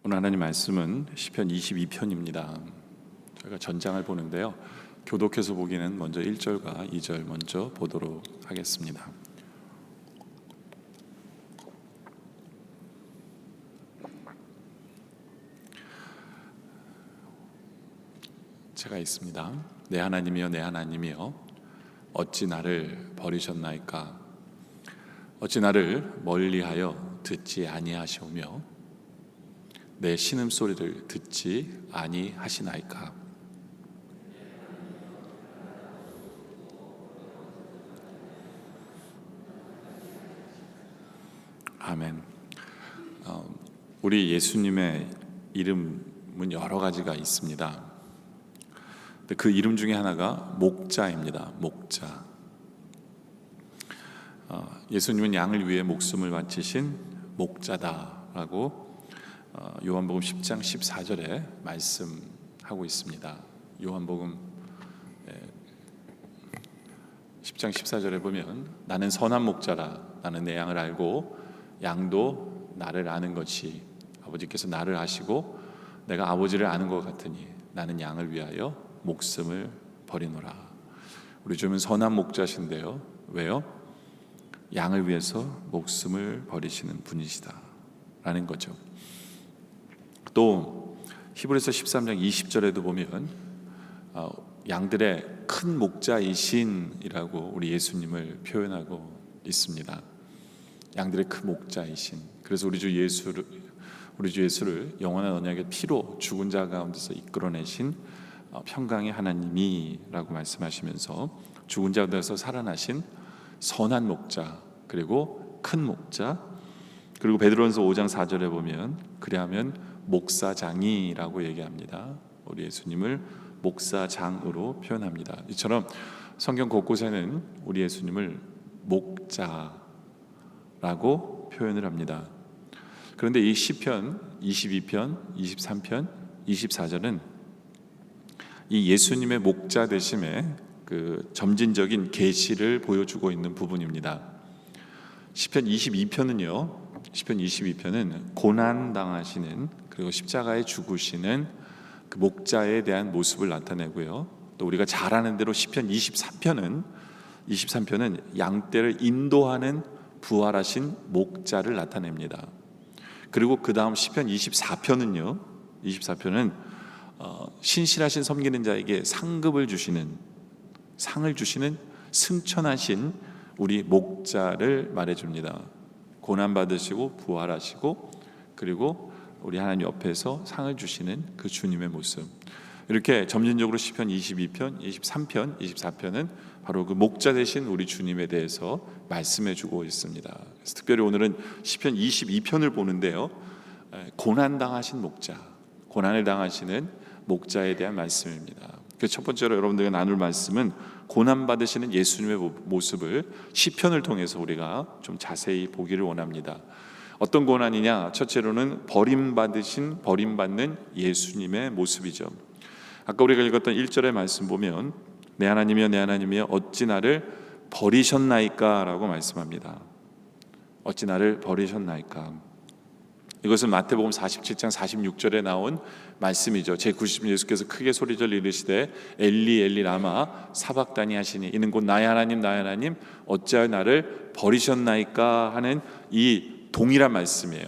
오늘 하나님 말씀은 시편 22편입니다. 저희가 전장을 보는데요, 교독해서 보기는 먼저 1절과 2절 먼저 보도록 하겠습니다. 제가 있습니다. 내 하나님이여, 내 하나님이여, 어찌 나를 버리셨나이까? 어찌 나를 멀리하여 듣지 아니하시오며 내 신음소리를 듣지 아니하시나이까? 아멘. 우리 예수님의 이름은 여러 가지가 있습니다. 근데 그 이름 중에 하나가 목자입니다. 목자. 예수님은 양을 위해 목숨을 바치신 목자다라고 요한복음 10장 14절에 말씀하고 있습니다. 요한복음 10장 14절에 보면 나는 선한 목자라, 나는 내 양을 알고 양도 나를 아는 것이, 아버지께서 나를 아시고 내가 아버지를 아는 것 같으니 나는 양을 위하여 목숨을 버리노라. 우리 주님은 선한 목자신데요, 왜요? 양을 위해서 목숨을 버리시는 분이시다 라는 거죠. 또 히브리서 13장 20절에도 보면 양들의 큰 목자이신이라고 우리 예수님을 표현하고 있습니다. 양들의 큰 목자이신. 그래서 우리 주 예수를 영원한 언약의 피로 죽은 자 가운데서 이끌어내신 평강의 하나님이라고 말씀하시면서 죽은 자 가운데서 살아나신 선한 목자, 그리고 큰 목자, 그리고 베드로전서 5장 4절에 보면 그리하면 목사장이라고 얘기합니다. 우리 예수님을 목사장으로 표현합니다. 이처럼 성경 곳곳에는 우리 예수님을 목자라고 표현을 합니다. 그런데 이 시편 22편, 23편, 24절은 이 예수님의 목자 되심의 그 점진적인 계시를 보여주고 있는 부분입니다. 시편 22편은 고난 당하시는, 그리고 십자가에 죽으시는 그 목자에 대한 모습을 나타내고요. 또 우리가 잘 아는 대로 시편 23편은 양떼를 인도하는 부활하신 목자를 나타냅니다. 그리고 그 다음 시편 24편은 신실하신 섬기는 자에게 상을 주시는 승천하신 우리 목자를 말해줍니다. 고난 받으시고 부활하시고 그리고 우리 하나님 옆에서 상을 주시는 그 주님의 모습, 이렇게 점진적으로 시편 22편, 23편, 24편은 바로 그 목자 되신 우리 주님에 대해서 말씀해주고 있습니다. 그래서 특별히 오늘은 시편 22편을 보는데요, 고난당하신 목자, 고난을 당하시는 목자에 대한 말씀입니다. 그래서 첫 번째로 여러분들과 나눌 말씀은 고난 받으시는 예수님의 모습을 시편을 통해서 우리가 좀 자세히 보기를 원합니다. 어떤 고난이냐? 첫째로는 버림받는 예수님의 모습이죠. 아까 우리가 읽었던 1절의 말씀 보면 내 하나님이여, 내 하나님이여, 어찌 나를 버리셨나이까? 라고 말씀합니다. 어찌 나를 버리셨나이까? 이것은 마태복음 47장 46절에 나온 말씀이죠. 제90인 예수께서 크게 소리져 이르시되 엘리 엘리 라마 사박다니 하시니, 이는 곧 나의 하나님 나의 하나님 어찌하여 나를 버리셨나이까 하는 이 동일한 말씀이에요.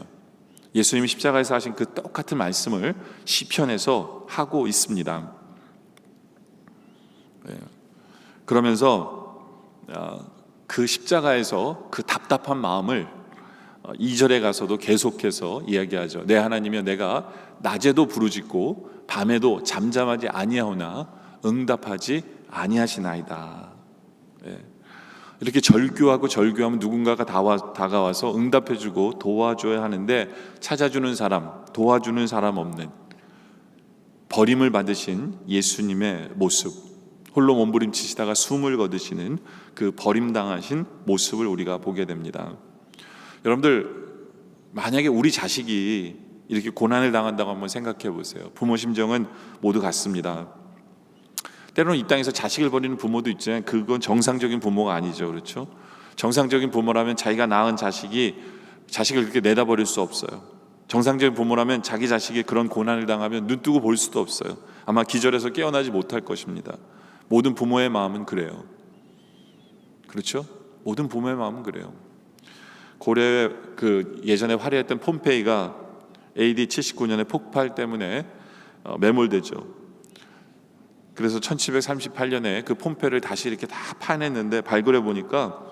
예수님이 십자가에서 하신 그 똑같은 말씀을 시편에서 하고 있습니다. 그러면서 그 십자가에서 그 답답한 마음을 2절에 가서도 계속해서 이야기하죠. 내 하나님이여, 내가 낮에도 부르짖고 밤에도 잠잠하지 아니하오나 응답하지 아니하시나이다. 이렇게 절규하면 누군가가 다가와서 응답해주고 도와줘야 하는데 찾아주는 사람, 도와주는 사람 없는 버림을 받으신 예수님의 모습, 홀로 몸부림치시다가 숨을 거두시는 그 버림당하신 모습을 우리가 보게 됩니다. 여러분들, 만약에 우리 자식이 이렇게 고난을 당한다고 한번 생각해 보세요. 부모 심정은 모두 같습니다. 때로는 이 땅에서 자식을 버리는 부모도 있지만 그건 정상적인 부모가 아니죠. 그렇죠? 정상적인 부모라면 자기가 낳은 자식을 그렇게 내다버릴 수 없어요. 정상적인 부모라면 자기 자식이 그런 고난을 당하면 눈뜨고 볼 수도 없어요. 아마 기절해서 깨어나지 못할 것입니다. 모든 부모의 마음은 그래요. 그렇죠? 모든 부모의 마음은 그래요. 고려의 예전에 화려했던 폼페이가 AD 79년에 폭발 때문에 매몰되죠. 그래서 1738년에 그 폼페이를 다시 이렇게 다 파냈는데 발굴해 보니까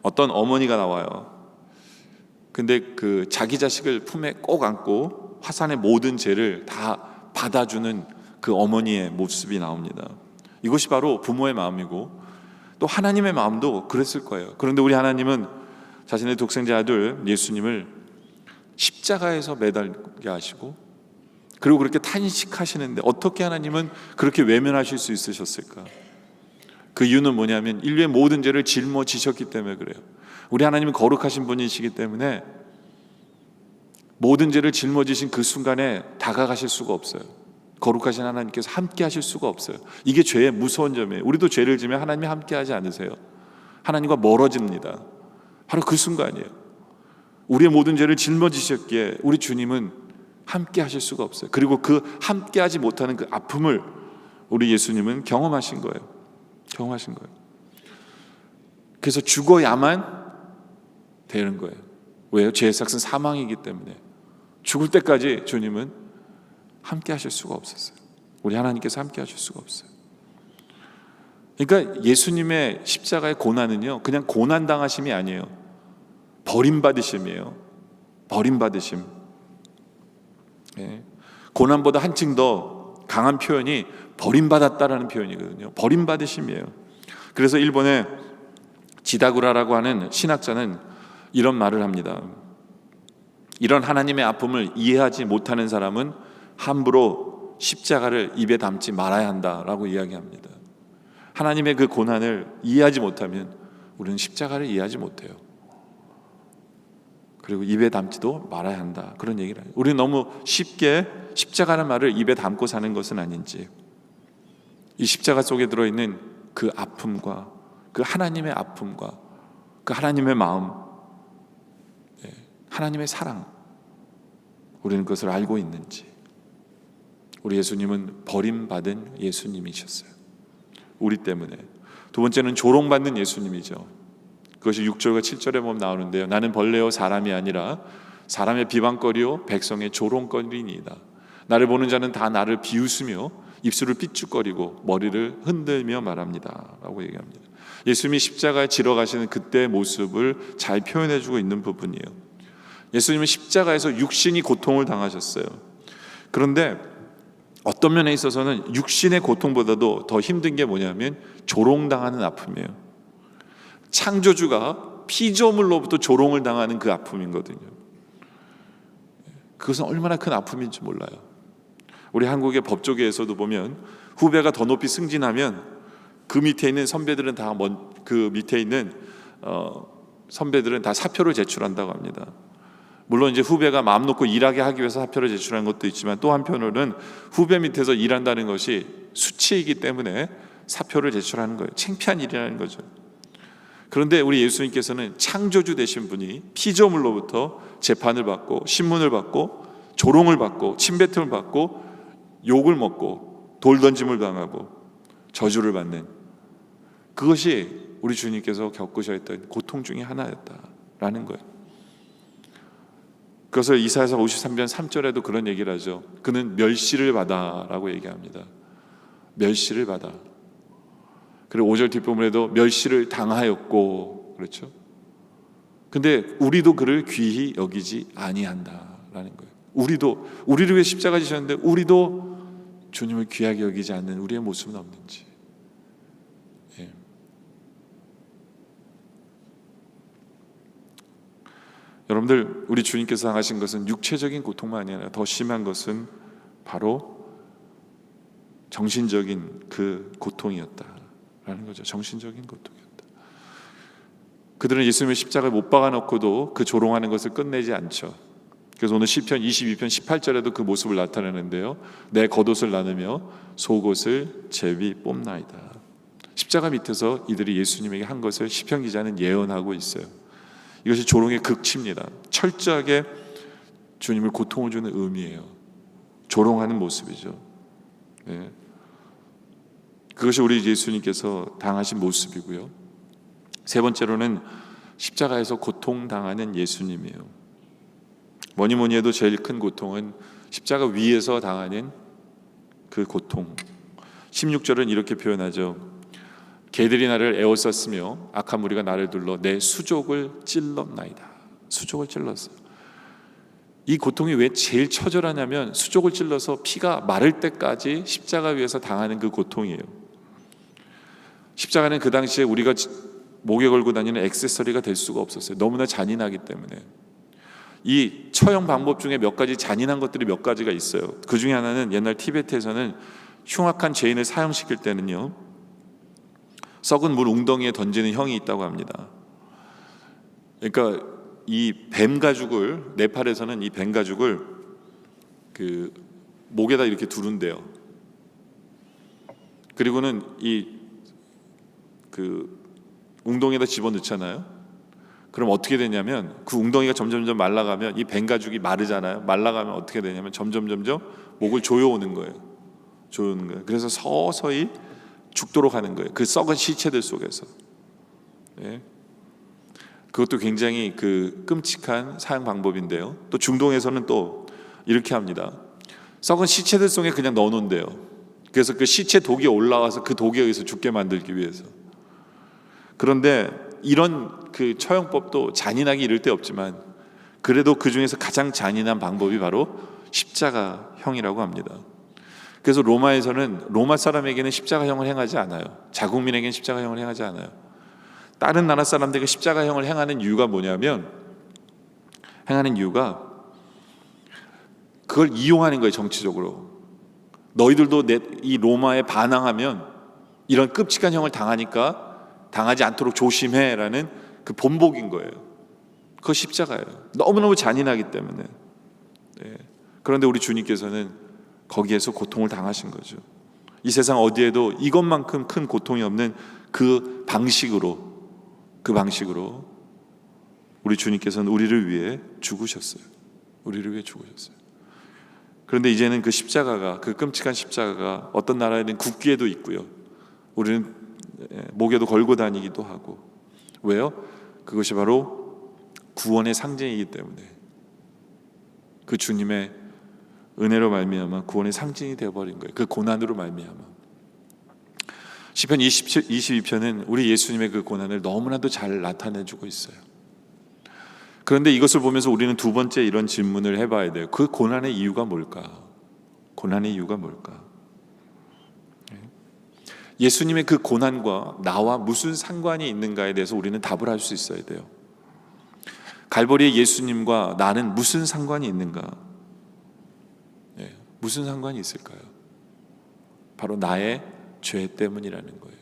어떤 어머니가 나와요. 근데 자기 자식을 품에 꼭 안고 화산의 모든 죄를 다 받아주는 그 어머니의 모습이 나옵니다. 이것이 바로 부모의 마음이고 또 하나님의 마음도 그랬을 거예요. 그런데 우리 하나님은 자신의 독생자 아들 예수님을 십자가에서 매달게 하시고 그리고 그렇게 탄식하시는데 어떻게 하나님은 그렇게 외면하실 수 있으셨을까? 그 이유는 뭐냐면 인류의 모든 죄를 짊어지셨기 때문에 그래요. 우리 하나님은 거룩하신 분이시기 때문에 모든 죄를 짊어지신 그 순간에 다가가실 수가 없어요. 거룩하신 하나님께서 함께 하실 수가 없어요. 이게 죄의 무서운 점이에요. 우리도 죄를 지면 하나님이 함께 하지 않으세요. 하나님과 멀어집니다. 바로 그 순간이에요. 우리의 모든 죄를 짊어지셨기에 우리 주님은 함께 하실 수가 없어요. 그리고 그 함께 하지 못하는 그 아픔을 우리 예수님은 경험하신 거예요. 경험하신 거예요. 그래서 죽어야만 되는 거예요. 왜요? 죄의 삭은 사망이기 때문에 죽을 때까지 주님은 함께 하실 수가 없었어요. 우리 하나님께서 함께 하실 수가 없어요. 그러니까 예수님의 십자가의 고난은요, 그냥 고난 당하심이 아니에요. 버림받으심이에요. 버림받으심. 네. 고난보다 한층 더 강한 표현이 버림받았다라는 표현이거든요. 버림받으심이에요. 그래서 일본의 지다구라라고 하는 신학자는 이런 말을 합니다. 이런 하나님의 아픔을 이해하지 못하는 사람은 함부로 십자가를 입에 담지 말아야 한다라고 이야기합니다. 하나님의 그 고난을 이해하지 못하면 우리는 십자가를 이해하지 못해요. 그리고 입에 담지도 말아야 한다, 그런 얘기를 해요. 우리는 너무 쉽게 십자가라는 말을 입에 담고 사는 것은 아닌지, 이 십자가 속에 들어있는 그 아픔과 그 하나님의 아픔과 그 하나님의 마음, 하나님의 사랑, 우리는 그것을 알고 있는지. 우리 예수님은 버림받은 예수님이셨어요. 우리 때문에. 두 번째는 조롱받는 예수님이죠. 그것이 6절과 7절에 보면 나오는데요. 나는 벌레요 사람이 아니라 사람의 비방거리요 백성의 조롱거리니이다. 나를 보는 자는 다 나를 비웃으며 입술을 삐죽거리고 머리를 흔들며 말합니다 라고 얘기합니다. 예수님이 십자가에 지러 가시는 그때의 모습을 잘 표현해주고 있는 부분이에요. 예수님은 십자가에서 육신이 고통을 당하셨어요. 그런데 어떤 면에 있어서는 육신의 고통보다도 더 힘든 게 뭐냐면 조롱당하는 아픔이에요. 창조주가 피조물로부터 조롱을 당하는 그 아픔이거든요. 그것은 얼마나 큰 아픔인지 몰라요. 우리 한국의 법조계에서도 보면 후배가 더 높이 승진하면 그 밑에 있는 선배들은 다 그 밑에 있는 선배들은 다 사표를 제출한다고 합니다. 물론 이제 후배가 마음 놓고 일하게 하기 위해서 사표를 제출하는 것도 있지만 또 한편으로는 후배 밑에서 일한다는 것이 수치이기 때문에 사표를 제출하는 거예요. 창피한 일이라는 거죠. 그런데 우리 예수님께서는 창조주 되신 분이 피조물로부터 재판을 받고 신문을 받고 조롱을 받고 침뱉음을 받고 욕을 먹고 돌 던짐을 당하고 저주를 받는, 그것이 우리 주님께서 겪으셔야 했던 고통 중에 하나였다라는 거예요. 그래서 이사야서 53편 3절에도 그런 얘기를 하죠. 그는 멸시를 받아라고 얘기합니다. 멸시를 받아. 그리고 5절 뒷부분에도 멸시를 당하였고, 그렇죠? 근데 우리도 그를 귀히 여기지 아니한다라는 거예요. 우리를 위해 십자가 지셨는데 우리도 주님을 귀하게 여기지 않는 우리의 모습은 없는지. 예. 여러분들, 우리 주님께서 당하신 것은 육체적인 고통만 아니라 더 심한 것은 바로 정신적인 그 고통이었다라는 거죠. 정신적인 고통이었다. 그들은 예수님의 십자가에 못 박아놓고도 그 조롱하는 것을 끝내지 않죠. 그래서 오늘 시편 22편 18절에도 그 모습을 나타내는데요. 내 겉옷을 나누며 속옷을 제비 뽑나이다. 십자가 밑에서 이들이 예수님에게 한 것을 시편 기자는 예언하고 있어요. 이것이 조롱의 극치입니다. 철저하게 주님을 고통을 주는 의미예요. 조롱하는 모습이죠. 네. 그것이 우리 예수님께서 당하신 모습이고요. 세 번째로는 십자가에서 고통당하는 예수님이에요. 뭐니 뭐니 해도 제일 큰 고통은 십자가 위에서 당하는 그 고통. 16절은 이렇게 표현하죠. 개들이 나를 에워쌌으며 악한 무리가 나를 둘러 내 수족을 찔렀나이다. 수족을 찔렀어요. 이 고통이 왜 제일 처절하냐면 수족을 찔러서 피가 마를 때까지 십자가 위에서 당하는 그 고통이에요. 십자가는 그 당시에 우리가 목에 걸고 다니는 액세서리가 될 수가 없었어요. 너무나 잔인하기 때문에. 이 처형 방법 중에 몇 가지 잔인한 것들이 몇 가지가 있어요. 그 중에 하나는 옛날 티베트에서는 흉악한 죄인을 사형시킬 때는요, 썩은 물 웅덩이에 던지는 형이 있다고 합니다. 그러니까 이 뱀 가죽을, 네팔에서는 이 뱀 가죽을 그 목에다 이렇게 두른대요. 그리고는 그 웅덩이에다 집어넣잖아요. 그럼 어떻게 되냐면 그 웅덩이가 점점 말라가면 이 뱀 가죽이 마르잖아요. 말라가면 어떻게 되냐면 점점 목을 조여오는 거예요. 조여오는 거예요. 그래서 서서히 죽도록 하는 거예요. 그 썩은 시체들 속에서. 네. 그것도 굉장히 그 끔찍한 사형 방법인데요. 또 중동에서는 또 이렇게 합니다. 썩은 시체들 속에 그냥 넣어놓는데요. 그래서 그 시체 독이 올라와서 그 독에 의해서 죽게 만들기 위해서. 그런데 이런 그 처형법도 잔인하게 이를 데 없지만 그래도 그 중에서 가장 잔인한 방법이 바로 십자가형이라고 합니다. 그래서 로마에서는 로마 사람에게는 십자가형을 행하지 않아요. 자국민에게는 십자가형을 행하지 않아요. 다른 나라 사람들에게 십자가형을 행하는 이유가 뭐냐면, 행하는 이유가 그걸 이용하는 거예요. 정치적으로. 너희들도 이 로마에 반항하면 이런 끔찍한 형을 당하니까 당하지 않도록 조심해라는 그 본보기인 거예요. 그거 십자가예요. 너무너무 잔인하기 때문에. 네. 그런데 우리 주님께서는 거기에서 고통을 당하신 거죠. 이 세상 어디에도 이것만큼 큰 고통이 없는 그 방식으로 우리 주님께서는 우리를 위해 죽으셨어요. 우리를 위해 죽으셨어요. 그런데 이제는 그 십자가가, 그 끔찍한 십자가가 어떤 나라에는 국기에도 있고요, 우리는 목에도 걸고 다니기도 하고. 왜요? 그것이 바로 구원의 상징이기 때문에. 그 주님의 은혜로 말미암아 구원의 상징이 되어버린 거예요. 그 고난으로 말미암아. 시편 22편은 우리 예수님의 그 고난을 너무나도 잘 나타내주고 있어요. 그런데 이것을 보면서 우리는 두 번째 이런 질문을 해봐야 돼요. 그 고난의 이유가 뭘까? 고난의 이유가 뭘까? 예수님의 그 고난과 나와 무슨 상관이 있는가에 대해서 우리는 답을 할 수 있어야 돼요. 갈보리의 예수님과 나는 무슨 상관이 있는가? 무슨 상관이 있을까요? 바로 나의 죄 때문이라는 거예요.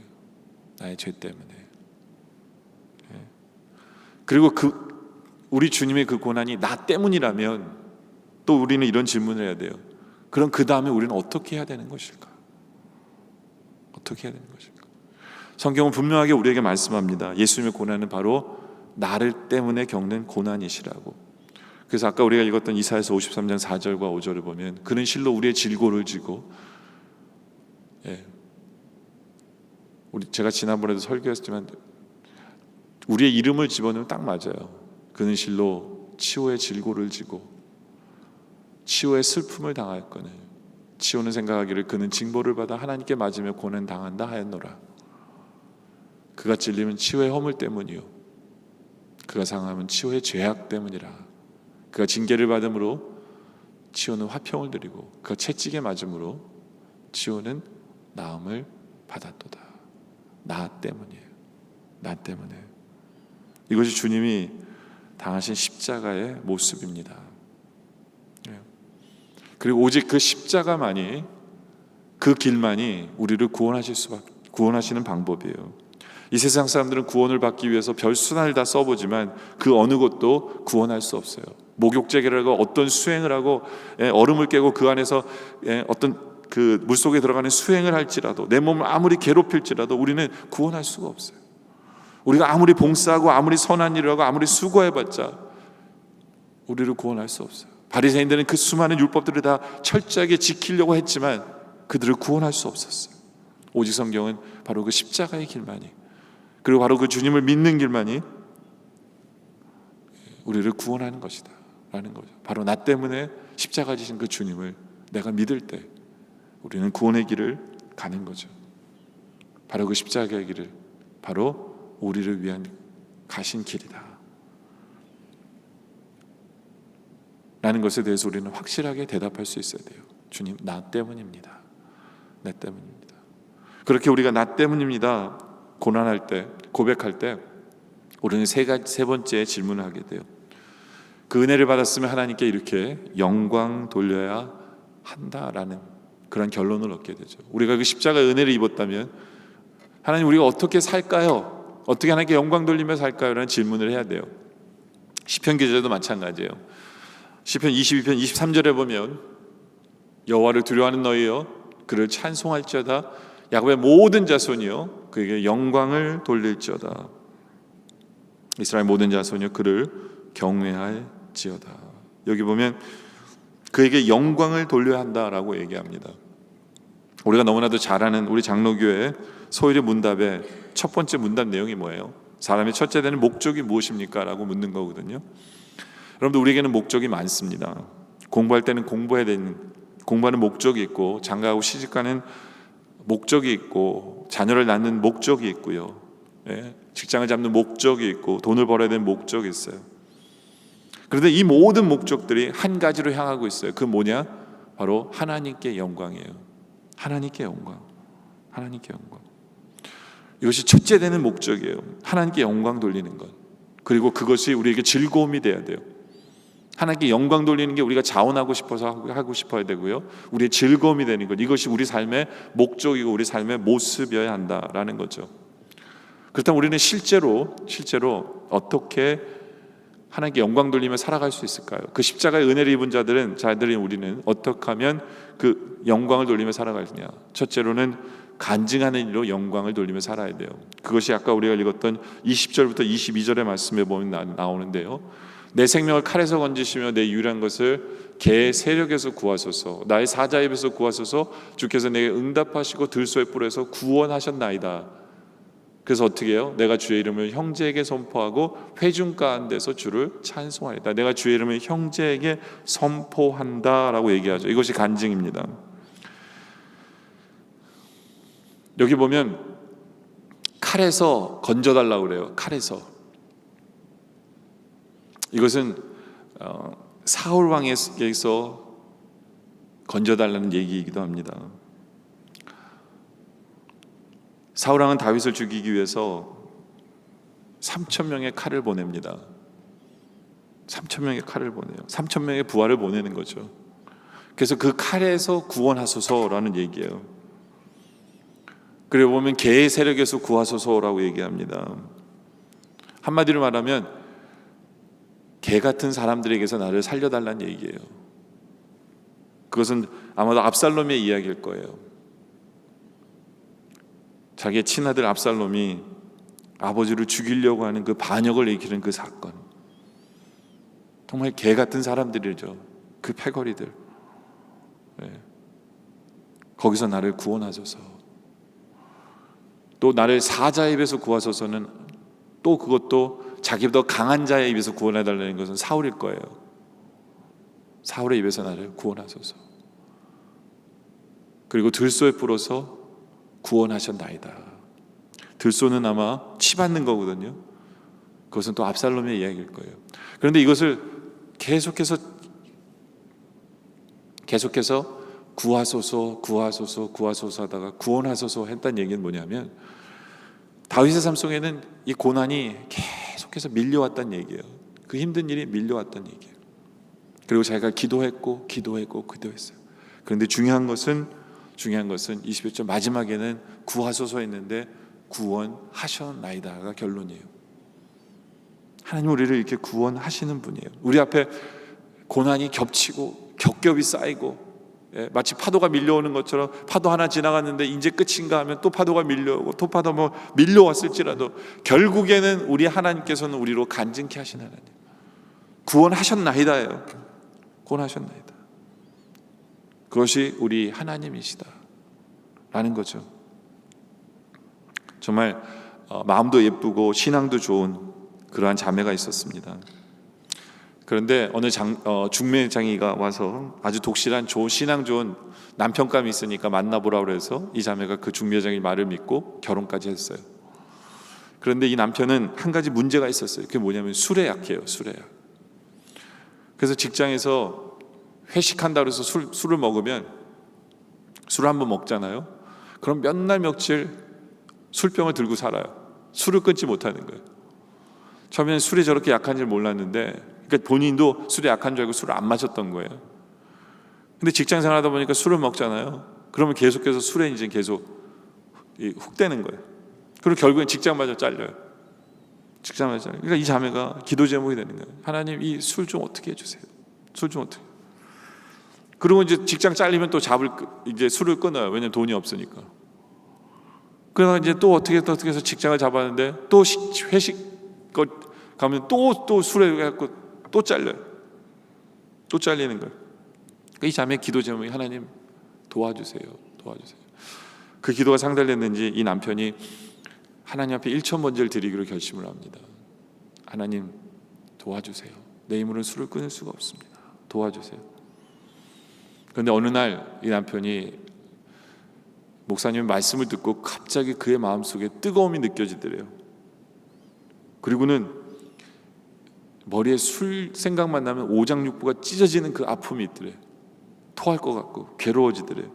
나의 죄 때문에. 그리고 우리 주님의 그 고난이 나 때문이라면 또 우리는 이런 질문을 해야 돼요. 그럼 그 다음에 우리는 어떻게 해야 되는 것일까? 어떻게 해야 되는 것일까? 성경은 분명하게 우리에게 말씀합니다. 예수님의 고난은 바로 나를 때문에 겪는 고난이시라고. 그래서 아까 우리가 읽었던 이사야서 53장 4절과 5절을 보면 그는 실로 우리의 질고를 지고, 제가 지난번에도 설교했지만 우리의 이름을 집어넣으면 딱 맞아요. 그는 실로 치오의 질고를 지고 치오의 슬픔을 당하였거늘 치오는 생각하기를 그는 징벌을 받아 하나님께 맞으며 고난 당한다 하였노라. 그가 찔림은 치오의 허물 때문이요 그가 상함은 치오의 죄악 때문이라. 그가 징계를 받음으로 치오는 화평을 드리고 그가 채찍에 맞음으로 치오는 나음을 받았도다. 나 때문이에요. 나 때문에. 이것이 주님이 당하신 십자가의 모습입니다. 그리고 오직 그 십자가만이, 그 길만이 우리를 구원하시는 방법이에요. 이 세상 사람들은 구원을 받기 위해서 별 수단을 다 써보지만 그 어느 것도 구원할 수 없어요. 목욕제기라고 어떤 수행을 하고 얼음을 깨고 그 안에서 어떤 그 물속에 들어가는 수행을 할지라도, 내 몸을 아무리 괴롭힐지라도 우리는 구원할 수가 없어요. 우리가 아무리 봉사하고 아무리 선한 일을 하고 아무리 수고해봤자 우리를 구원할 수 없어요. 바리새인들은 그 수많은 율법들을 다 철저하게 지키려고 했지만 그들을 구원할 수 없었어요. 오직 성경은 바로 그 십자가의 길만이, 그리고 바로 그 주님을 믿는 길만이 우리를 구원하는 것이다 라는 거죠. 바로 나 때문에 십자가 지신 그 주님을 내가 믿을 때 우리는 구원의 길을 가는 거죠. 바로 그 십자가의 길을, 바로 우리를 위한 가신 길이다 라는 것에 대해서 우리는 확실하게 대답할 수 있어야 돼요. 주님, 나 때문입니다. 나 때문입니다. 그렇게 우리가 나 때문입니다 고난할 때, 고백할 때 우리는 세 번째 질문을 하게 돼요. 그 은혜를 받았으면 하나님께 이렇게 영광 돌려야 한다라는 그런 결론을 얻게 되죠. 우리가 그 십자가의 은혜를 입었다면 하나님, 우리가 어떻게 살까요? 어떻게 하나님께 영광 돌리며 살까요? 라는 질문을 해야 돼요. 시편 기자도 마찬가지예요. 시편 22편 23절에 보면 여호와를 두려워하는 너희여 그를 찬송할지어다. 야곱의 모든 자손이여 그에게 영광을 돌릴지어다. 이스라엘 모든 자손이여 그를 경외할지어다. 여기 보면 그에게 영광을 돌려야 한다라고 얘기합니다. 우리가 너무나도 잘 아는 우리 장로교회 소일의 문답의 첫 번째 문답 내용이 뭐예요? 사람의 첫째 되는 목적이 무엇입니까? 라고 묻는 거거든요. 여러분들, 우리에게는 목적이 많습니다. 공부할 때는 공부하는 목적이 있고, 장가하고 시집가는 목적이 있고, 자녀를 낳는 목적이 있고요, 직장을 잡는 목적이 있고, 돈을 벌어야 되는 목적이 있어요. 그런데 이 모든 목적들이 한 가지로 향하고 있어요. 그 뭐냐? 바로 하나님께 영광이에요. 하나님께 영광, 하나님께 영광. 이것이 첫째 되는 목적이에요. 하나님께 영광 돌리는 것. 그리고 그것이 우리에게 즐거움이 돼야 돼요. 하나님께 영광 돌리는 게 우리가 자원하고 싶어서 하고 싶어야 되고요, 우리의 즐거움이 되는 것, 이것이 우리 삶의 목적이고 우리 삶의 모습이어야 한다라는 거죠. 그렇다면 우리는 실제로 어떻게 하나님께 영광 돌리며 살아갈 수 있을까요? 그 십자가의 은혜를 입은 자들인 우리는 어떻게 하면 그 영광을 돌리며 살아가느냐? 첫째로는 간증하는 일로 영광을 돌리며 살아야 돼요. 그것이 아까 우리가 읽었던 20절부터 22절의 말씀에 보면 나오는데요. 내 생명을 칼에서 건지시며 내 유일한 것을 개의 세력에서 구하소서. 나의 사자 입에서 구하소서. 주께서 내게 응답하시고 들소의 뿔에서 구원하셨나이다. 그래서 어떻게 해요? 내가 주의 이름을 형제에게 선포하고 회중 가운데서 주를 찬송하리다. 내가 주의 이름을 형제에게 선포한다라고 얘기하죠. 이것이 간증입니다. 여기 보면 칼에서 건져달라고 그래요. 칼에서. 이것은 사울 왕에게서 건져달라는 얘기이기도 합니다. 사울 왕은 다윗을 죽이기 위해서 3,000명의 칼을 보냅니다. 3,000명의 칼을 보내요. 3,000명의 부하를 보내는 거죠. 그래서 그 칼에서 구원하소서라는 얘기예요. 그리고 보면 개의 세력에서 구하소서라고 얘기합니다. 한마디로 말하면 개 같은 사람들에게서 나를 살려달라는 얘기예요. 그것은 아마도 압살롬의 이야기일 거예요. 자기의 친아들 압살롬이 아버지를 죽이려고 하는 그 반역을 일으키는 그 사건, 정말 개 같은 사람들이죠. 그 패거리들. 거기서 나를 구원하소서. 또 나를 사자의 입에서 구하소서는 또 그것도 자기보다 강한 자의 입에서 구원해달라는 것은 사울일 거예요. 사울의 입에서 나를 구원하소서. 그리고 들소에 뿔어서 구원하셨나이다. 들소는 아마 치받는 거거든요. 그것은 또 압살롬의 이야기일 거예요. 그런데 이것을 계속해서 구하소서 하다가 구원하소서 했다는 얘기는 뭐냐면, 다윗의 삶 속에는 이 고난이 계속해서 밀려왔다는 얘기예요. 그 힘든 일이 밀려왔다는 얘기예요. 그리고 자기가 기도했어요. 그런데 중요한 것은 21절 마지막에는 구하소서 했는데 구원하셨나이다가 결론이에요. 하나님 우리를 이렇게 구원하시는 분이에요. 우리 앞에 고난이 겹치고 겹겹이 쌓이고, 마치 파도가 밀려오는 것처럼 파도 하나 지나갔는데 이제 끝인가 하면 또 파도가 밀려오고, 또 파도 밀려왔을지라도 결국에는 우리 하나님께서는 우리로 간증케 하신 하나님, 구원하셨나이다예요. 권하셨나이다. 그것이 우리 하나님이시다 라는 거죠. 정말 마음도 예쁘고 신앙도 좋은 그러한 자매가 있었습니다. 그런데 어느 중매장이가 와서 아주 독실한 좋은 신앙 좋은 남편감이 있으니까 만나보라고 그래서 이 자매가 그 중매장의 말을 믿고 결혼까지 했어요. 그런데 이 남편은 한 가지 문제가 있었어요. 그게 뭐냐면 술에 약해요. 술에 약. 그래서 직장에서 회식한다 그래서 술을 먹으면 술을 한번 먹잖아요. 그럼 몇 날 며칠 술병을 들고 살아요. 술을 끊지 못하는 거예요. 처음에는 술이 저렇게 약한 줄 몰랐는데, 그러니까 본인도 술에 약한 줄 알고 술을 안 마셨던 거예요. 근데 직장 생활하다 보니까 술을 먹잖아요. 그러면 계속해서 술에 이제 계속 훅 되는 거예요. 그리고 결국엔 직장마저 잘려요. 직장마저 잘려요. 그러니까 이 자매가 기도 제목이 되는 거예요. 하나님, 이 술 좀 어떻게 해주세요. 술 좀 어떻게. 그리고 이제 직장 잘리면 또 이제 술을 끊어요. 왜냐면 돈이 없으니까. 그래서 이제 또 어떻게 해서 직장을 잡았는데 또 회식 가면 또 술에 갖고 또 잘려요. 또 잘리는 거예요. 이 자매의 기도 제목이 하나님 도와주세요. 도와주세요. 그 기도가 상달됐는지 이 남편이 하나님 앞에 1,000번제를 드리기로 결심을 합니다. 하나님 도와주세요. 내 힘으로는 술을 끊을 수가 없습니다. 도와주세요. 그런데 어느 날 이 남편이 목사님의 말씀을 듣고 갑자기 그의 마음속에 뜨거움이 느껴지더래요. 그리고는 머리에 술 생각만 나면 오장육부가 찢어지는 그 아픔이 있더래요. 토할 것 같고 괴로워지더래요.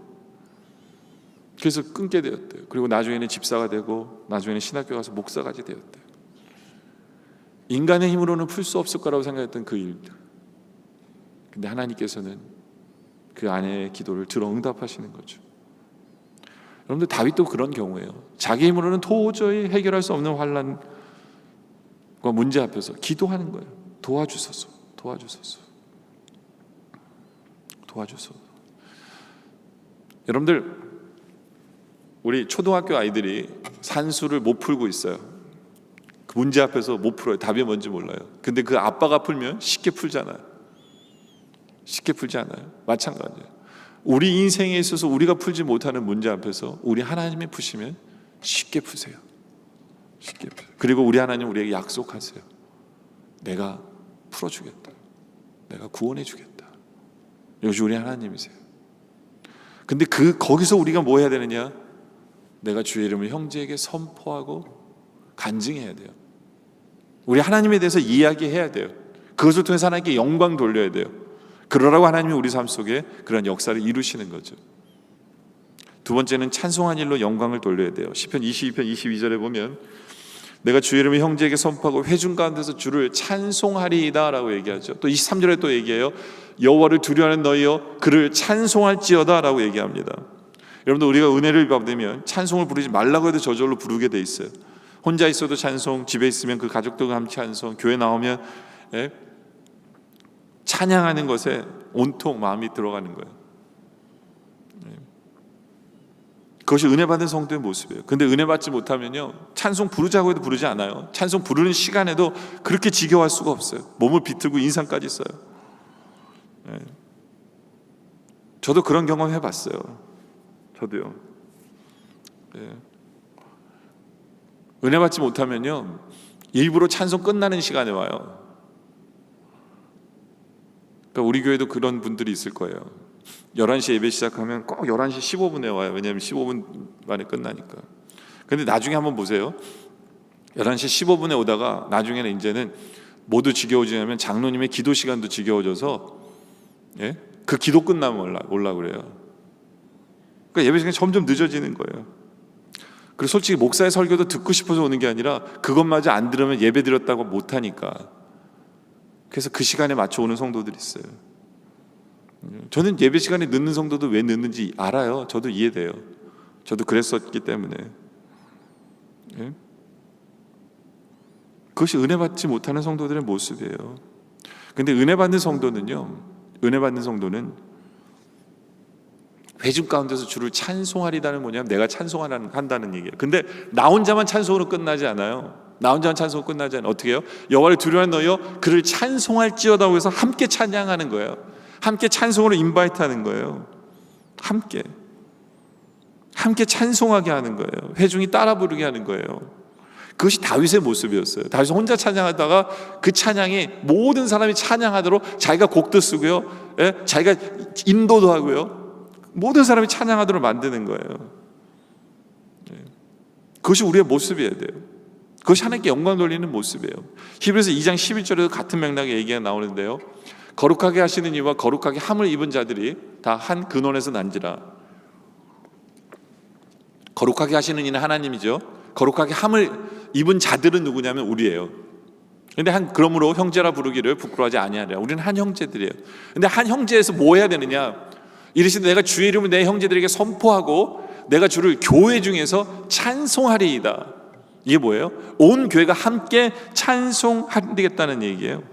그래서 끊게 되었대요. 그리고 나중에는 집사가 되고 나중에는 신학교 가서 목사까지 되었대요. 인간의 힘으로는 풀 수 없을 거라고 생각했던 그 일들. 근데 하나님께서는 그 아내의 기도를 들어 응답하시는 거죠. 여러분들, 다윗도 그런 경우예요. 자기 힘으로는 도저히 해결할 수 없는 환난과 문제 앞에서 기도하는 거예요. 도와주소서, 도와주소서, 도와주소서. 여러분들, 우리 초등학교 아이들이 산수를 못 풀고 있어요. 그 문제 앞에서 못 풀어요. 답이 뭔지 몰라요. 근데 그 아빠가 풀면 쉽게 풀잖아요. 쉽게 풀지 않아요? 마찬가지예요. 우리 인생에 있어서 우리가 풀지 못하는 문제 앞에서 우리 하나님이 푸시면 쉽게 푸세요. 쉽게 푸세요. 그리고 우리 하나님 우리에게 약속하세요. 내가 풀어주겠다. 내가 구원해주겠다. 이것이 우리 하나님이세요. 근데 거기서 우리가 뭐 해야 되느냐? 내가 주의 이름을 형제에게 선포하고 간증해야 돼요. 우리 하나님에 대해서 이야기해야 돼요. 그것을 통해서 하나님께 영광 돌려야 돼요. 그러라고 하나님이 우리 삶 속에 그런 역사를 이루시는 거죠. 두 번째는 찬송한 일로 영광을 돌려야 돼요. 시편 22편 22절에 보면 내가 주의 이름을 형제에게 선포하고 회중 가운데서 주를 찬송하리이다 라고 얘기하죠. 또 23절에 또 얘기해요. 여호와를 두려워하는 너희여 그를 찬송할지어다 라고 얘기합니다. 여러분들, 우리가 은혜를 받으면 찬송을 부르지 말라고 해도 저절로 부르게 돼 있어요. 혼자 있어도 찬송, 집에 있으면 그 가족들과 함께 찬송, 교회 나오면 찬양하는 것에 온통 마음이 들어가는 거예요. 그것이 은혜 받은 성도의 모습이에요. 근데 은혜 받지 못하면요, 찬송 부르자고 해도 부르지 않아요. 찬송 부르는 시간에도 그렇게 지겨워할 수가 없어요. 몸을 비틀고 인상까지 써요. 저도 그런 경험 해봤어요. 저도요. 은혜 받지 못하면요, 일부러 찬송 끝나는 시간에 와요. 그러니까 우리 교회도 그런 분들이 있을 거예요. 11시에 예배 시작하면 꼭 11시 15분에 와요. 왜냐하면 15분 만에 끝나니까. 근데 나중에 한번 보세요. 11시 15분에 오다가 나중에는 이제는 모두 지겨워지면 장로님의 기도 시간도 지겨워져서 그 기도 끝나면 올라 그래요. 그러니까 예배 시간이 점점 늦어지는 거예요. 그리고 솔직히 목사의 설교도 듣고 싶어서 오는 게 아니라 그것마저 안 들으면 예배 드렸다고 못하니까. 그래서 그 시간에 맞춰 오는 성도들이 있어요. 저는 예배 시간에 늦는 성도도 왜 늦는지 알아요. 저도 이해돼요. 저도 그랬었기 때문에. 그것이 은혜 받지 못하는 성도들의 모습이에요. 근데 은혜 받는 성도는 회중 가운데서 주를 찬송하리다는 뭐냐면 내가 찬송한다는 얘기예요. 근데 나 혼자만 찬송으로 끝나지 않아요. 나 혼자만 찬송으로 끝나지 않아요. 어떻게 해요? 여호와를 두려워하는 너희여 그를 찬송할지어다 해서 함께 찬양하는 거예요. 함께 찬송으로 인바이트하는 거예요. 함께 찬송하게 하는 거예요. 회중이 따라 부르게 하는 거예요. 그것이 다윗의 모습이었어요. 다윗은 혼자 찬양하다가 그 찬양이 모든 사람이 찬양하도록 자기가 곡도 쓰고요, 자기가 인도도 하고요, 모든 사람이 찬양하도록 만드는 거예요. 그것이 우리의 모습이어야 돼요. 그것이 하나님께 영광 돌리는 모습이에요. 히브리서 2장 11절에도 같은 맥락의 얘기가 나오는데요, 거룩하게 하시는 이와 거룩하게 함을 입은 자들이 다 한 근원에서 난지라. 거룩하게 하시는 이는 하나님이죠. 거룩하게 함을 입은 자들은 누구냐면 우리예요. 근데 그러므로 형제라 부르기를 부끄러워하지 아니하리라. 우리는 한 형제들이에요. 근데 한 형제에서 뭐 해야 되느냐? 이르시되 내가 주의 이름을 내 형제들에게 선포하고 내가 주를 교회 중에서 찬송하리이다. 이게 뭐예요? 온 교회가 함께 찬송하리겠다는 얘기예요.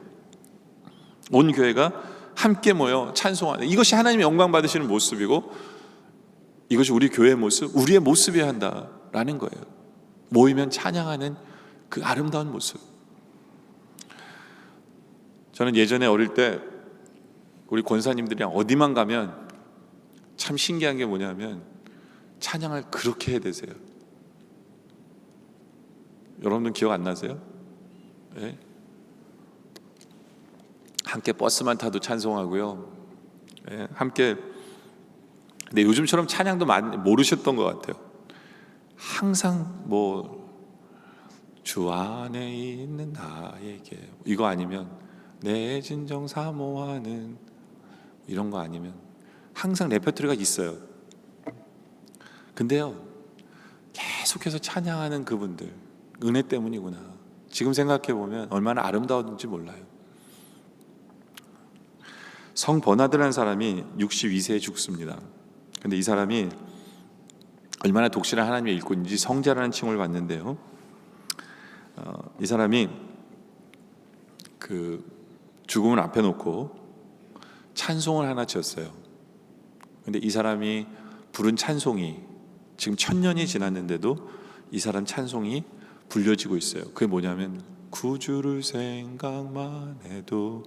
온 교회가 함께 모여 찬송하는, 이것이 하나님의 영광 받으시는 모습이고, 이것이 우리 교회의 모습, 우리의 모습이어야 한다라는 거예요. 모이면 찬양하는 그 아름다운 모습. 저는 예전에 어릴 때 우리 권사님들이랑 어디만 가면 참 신기한 게 뭐냐면 찬양을 그렇게 해대세요. 여러분들 기억 안 나세요? 네? 함께 버스만 타도 찬송하고요, 네? 함께. 근데 요즘처럼 찬양도 많이 모르셨던 것 같아요. 항상 주 안에 있는 나에게, 이거 아니면 내 진정 사모하는, 이런 거 아니면 항상 레퍼토리가 있어요. 근데요, 계속해서 찬양하는 그분들, 은혜 때문이구나. 지금 생각해 보면 얼마나 아름다웠는지 몰라요. 성 버나드라는 사람이 62세에 죽습니다. 근데 이 사람이 얼마나 독실한 하나님의 일꾼인지 성자라는 칭호를 받는데요, 이 사람이 그 죽음을 앞에 놓고 찬송을 하나 지었어요. 근데 이 사람이 부른 찬송이 지금 1000년이 지났는데도 이 사람 찬송이 불려지고 있어요. 그게 뭐냐면, 구주를 생각만 해도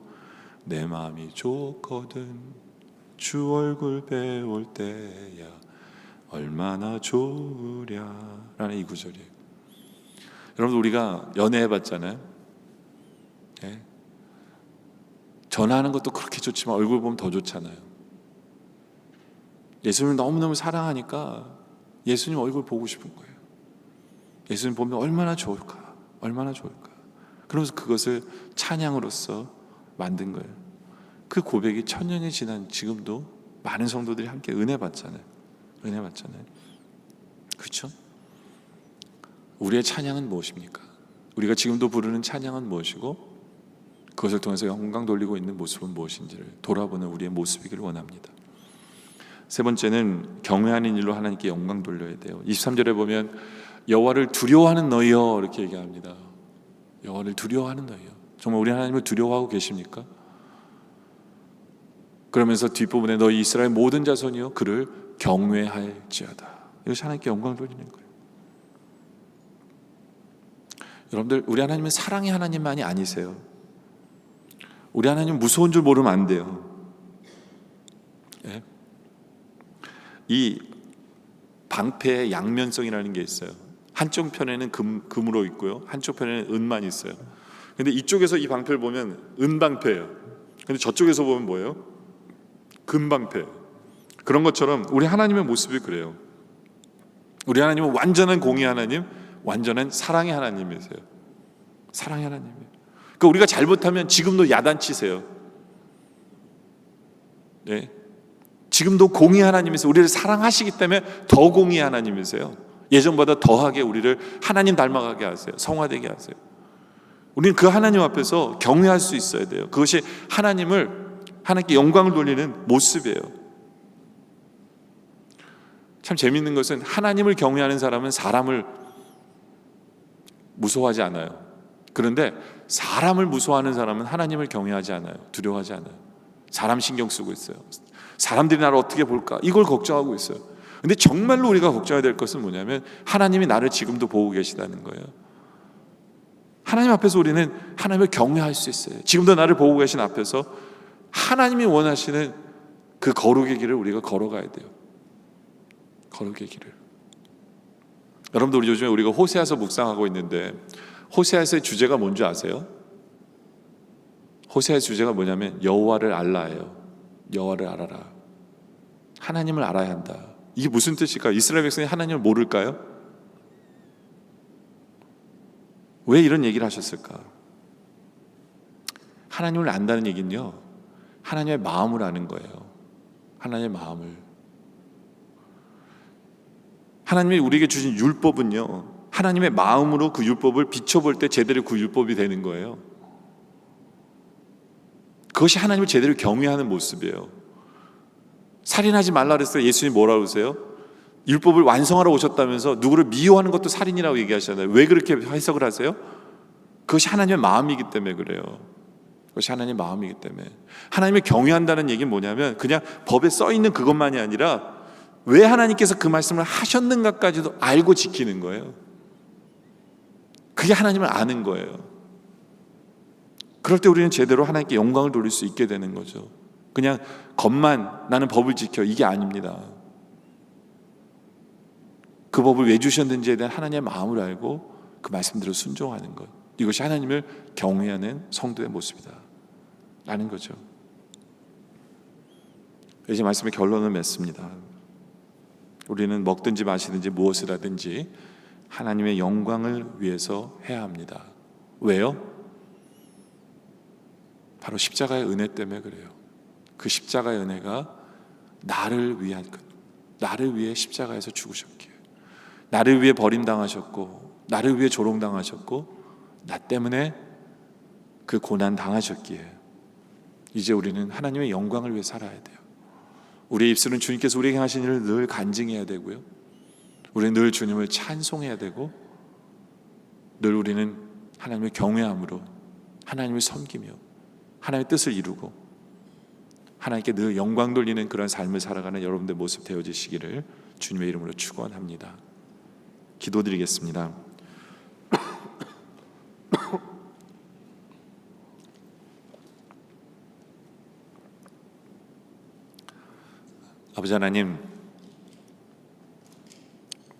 내 마음이 좋거든, 주 얼굴 배울 때야 얼마나 좋으랴 라는 이 구절이에요. 여러분, 우리가 연애해봤잖아요. 네? 전화하는 것도 그렇게 좋지만 얼굴 보면 더 좋잖아요. 예수님을 너무너무 사랑하니까 예수님 얼굴 보고 싶은 거예요. 예수님 보면 얼마나 좋을까, 얼마나 좋을까. 그러면서 그것을 찬양으로서 만든 거예요. 그 고백이 1000년이 지난 지금도 많은 성도들이 함께 은혜 받잖아요. 은혜 받잖아요. 그렇죠? 우리의 찬양은 무엇입니까? 우리가 지금도 부르는 찬양은 무엇이고, 그것을 통해서 영광 돌리고 있는 모습은 무엇인지를 돌아보는 우리의 모습이기를 원합니다. 세 번째는 경외하는 일로 하나님께 영광 돌려야 돼요. 23절에 보면 여호와를 두려워하는 너희여, 이렇게 얘기합니다. 여호와를 두려워하는 너희여. 정말 우리 하나님을 두려워하고 계십니까? 그러면서 뒷부분에 너희 이스라엘 모든 자손이여 그를 경외할지어다. 이것이 하나님께 영광을 돌리는 거예요. 여러분들, 우리 하나님은 사랑의 하나님만이 아니세요. 우리 하나님 무서운 줄 모르면 안 돼요. 예? 이 방패의 양면성이라는 게 있어요. 한쪽 편에는 금으로 있고요, 한쪽 편에는 은만 있어요. 근데 이쪽에서 이 방패를 보면 은방패예요. 근데 저쪽에서 보면 뭐예요? 금방패. 그런 것처럼 우리 하나님의 모습이 그래요. 우리 하나님은 완전한 공의 하나님, 완전한 사랑의 하나님이세요. 사랑의 하나님이에요. 그러니까 우리가 잘못하면 지금도 야단치세요. 네. 지금도 공의 하나님이세요. 우리를 사랑하시기 때문에 더 공의 하나님이세요. 예전보다 더하게 우리를 하나님 닮아가게 하세요. 성화되게 하세요. 우리는 그 하나님 앞에서 경외할 수 있어야 돼요. 그것이 하나님께 영광을 돌리는 모습이에요. 참 재밌는 것은 하나님을 경외하는 사람은 사람을 무서워하지 않아요. 그런데 사람을 무서워하는 사람은 하나님을 경외하지 않아요. 두려워하지 않아요. 사람 신경 쓰고 있어요. 사람들이 나를 어떻게 볼까, 이걸 걱정하고 있어요. 근데 정말로 우리가 걱정해야 될 것은 뭐냐면, 하나님이 나를 지금도 보고 계시다는 거예요. 하나님 앞에서 우리는 하나님을 경외할 수 있어요. 지금도 나를 보고 계신 앞에서 하나님이 원하시는 그 거룩의 길을 우리가 걸어가야 돼요. 거룩의 길을. 여러분들, 우리 요즘에 우리가 호세아서 묵상하고 있는데 호세아서의 주제가 뭔지 아세요? 호세아의 주제가 뭐냐면 여호와를 알라예요. 여호와를 알아라. 하나님을 알아야 한다. 이게 무슨 뜻일까? 이스라엘 백성이 하나님을 모를까요? 왜 이런 얘기를 하셨을까? 하나님을 안다는 얘기는요, 하나님의 마음을 아는 거예요. 하나님의 마음을. 하나님이 우리에게 주신 율법은요, 하나님의 마음으로 그 율법을 비춰볼 때 제대로 그 율법이 되는 거예요. 그것이 하나님을 제대로 경외하는 모습이에요. 살인하지 말라 그랬어요. 예수님이 뭐라고 그러세요? 율법을 완성하러 오셨다면서 누구를 미워하는 것도 살인이라고 얘기하시잖아요. 왜 그렇게 해석을 하세요? 그것이 하나님의 마음이기 때문에 그래요. 그것이 하나님의 마음이기 때문에. 하나님을 경외한다는 얘기는 뭐냐면 그냥 법에 써 있는 그것만이 아니라 왜 하나님께서 그 말씀을 하셨는가까지도 알고 지키는 거예요. 그게 하나님을 아는 거예요. 그럴 때 우리는 제대로 하나님께 영광을 돌릴 수 있게 되는 거죠. 그냥 겉만 나는 법을 지켜, 이게 아닙니다. 그 법을 왜 주셨는지에 대한 하나님의 마음을 알고 그 말씀대로 순종하는 것, 이것이 하나님을 경외하는 성도의 모습이다 라는 거죠. 이제 말씀의 결론을 맺습니다. 우리는 먹든지 마시든지 무엇을 하든지 하나님의 영광을 위해서 해야 합니다. 왜요? 바로 십자가의 은혜 때문에 그래요. 그 십자가의 은혜가 나를 위한 것, 나를 위해 십자가에서 죽으셨기에, 나를 위해 버림당하셨고, 나를 위해 조롱당하셨고, 나 때문에 그 고난 당하셨기에 이제 우리는 하나님의 영광을 위해 살아야 돼요. 우리의 입술은 주님께서 우리에게 하신 일을 늘 간증해야 되고요, 우리는 늘 주님을 찬송해야 되고, 늘 우리는 하나님을 경외함으로 하나님을 섬기며 하나님의 뜻을 이루고 하나님께 늘 영광 돌리는 그런 삶을 살아가는 여러분들 모습 되어지시기를 주님의 이름으로 축원합니다. 기도드리겠습니다. 아버지 하나님,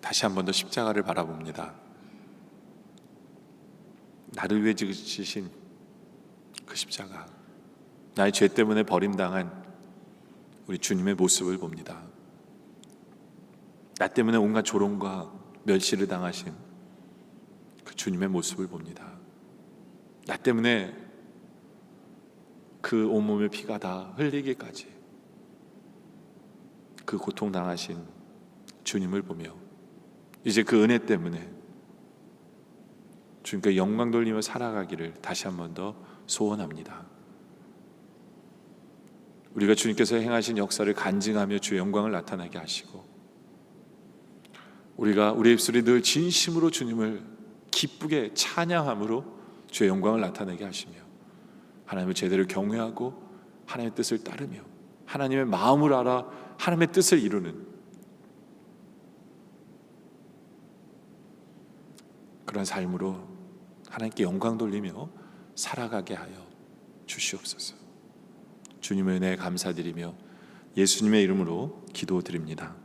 다시 한 번 더 십자가를 바라봅니다. 나를 위해 지으신 그 십자가, 나의 죄 때문에 버림당한 우리 주님의 모습을 봅니다. 나 때문에 온갖 조롱과 멸시를 당하신 그 주님의 모습을 봅니다. 나 때문에 그 온몸의 피가 다 흘리기까지 그 고통 당하신 주님을 보며 이제 그 은혜 때문에 주님께 영광 돌리며 살아가기를 다시 한 번 더 소원합니다. 우리가 주님께서 행하신 역사를 간증하며 주의 영광을 나타나게 하시고, 우리가 우리의 입술이 늘 진심으로 주님을 기쁘게 찬양함으로 주의 영광을 나타내게 하시며, 하나님을 제대로 경외하고 하나님의 뜻을 따르며 하나님의 마음을 알아 하나님의 뜻을 이루는 그런 삶으로 하나님께 영광 돌리며 살아가게 하여 주시옵소서. 주님의 은혜에 감사드리며 예수님의 이름으로 기도드립니다.